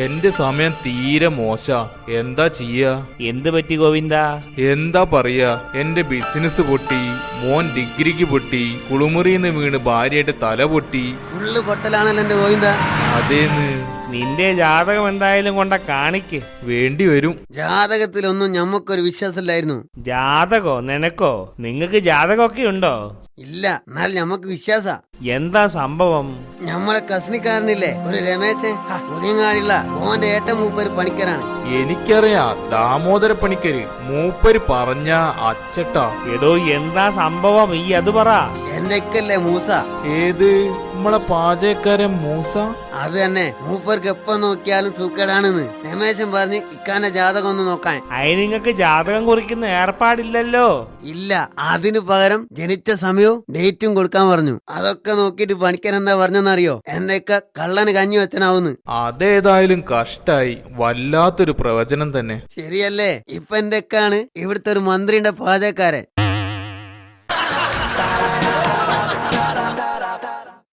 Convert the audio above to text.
എന്റെ സമയം തീരെ മോശ. എന്താ ചെയ്യാ? എന്ത് പറ്റി ഗോവിന്ദ? എന്താ പറയാ, എന്റെ ബിസിനസ് പൊട്ടി, മോൻ ഡിഗ്രിക്ക് പൊട്ടി, കുളിമുറിന്ന് വീണ് ഭാര്യയുടെ തല പൊട്ടി. ഫുള്ള് പൊട്ടലാണല്ലോ എന്റെ ഗോവിന്ദ. അതേന്ന്. നിന്റെ ജാതകം എന്തായാലും കൊണ്ട കാണിക്ക്. വേണ്ടി വരും. ജാതകത്തിലൊന്നും ഞമ്മക്കൊരു വിശ്വാസമില്ലായിരുന്നു. ജാതകോ? നിനക്കോ? നിങ്ങക്ക് ജാതകമൊക്കെ ഉണ്ടോ? ഇല്ല, എന്നാൽ ഞമ്മക്ക് വിശ്വാസ. എന്താ സംഭവം? ഞമ്മളെ കസ്നിക്കാരനില്ലേ ഒരു രമേശൻ, പുതിയങ്ങാടിയുള്ള ഓന്റെ ഏട്ടൻ മൂപ്പര് പണിക്കരാണ്. എനിക്കറിയാം, ദാമോദര പണിക്കര്. മൂപ്പര് പറഞ്ഞ അച്ചട്ടാ. എടോ, എന്താ സംഭവം? ഈ അത് പറ. എന്റെ ഇക്കല്ലേ മൂസ. ഏത്? നമ്മളെ പാചകക്കാരൻ മൂസ? അത് തന്നെ. മൂപ്പർക്ക് എപ്പോ നോക്കിയാലും സൂക്കേടാണെന്ന് രമേശൻ പറഞ്ഞ് ഇക്കാന്റെ ജാതകം ഒന്ന് നോക്കാൻ. അതിന് നിങ്ങക്ക് ജാതകം കുറിക്കുന്ന ഏർപ്പാടില്ലല്ലോ. ഇല്ല, അതിനു പകരം ജനിച്ച സമയവും ഡേറ്റും കൊടുക്കാൻ പറഞ്ഞു. അതൊക്കെ നോക്കിയിട്ട് പണിക്കൻ എന്താ പറഞ്ഞെന്നറിയോ? എന്റെ ഇക്ക കള്ളന് കഞ്ഞി വെച്ചനാവുന്ന്. അതേതായാലും കഷ്ടായി. വല്ലാത്തൊരു പ്രവചനം തന്നെ. ശരിയല്ലേ? ഇപ്പൊ എന്റെ ഇക്കാണ് ഇവിടുത്തെ ഒരു മന്ത്രിയുടെ പാചകക്കാരൻ.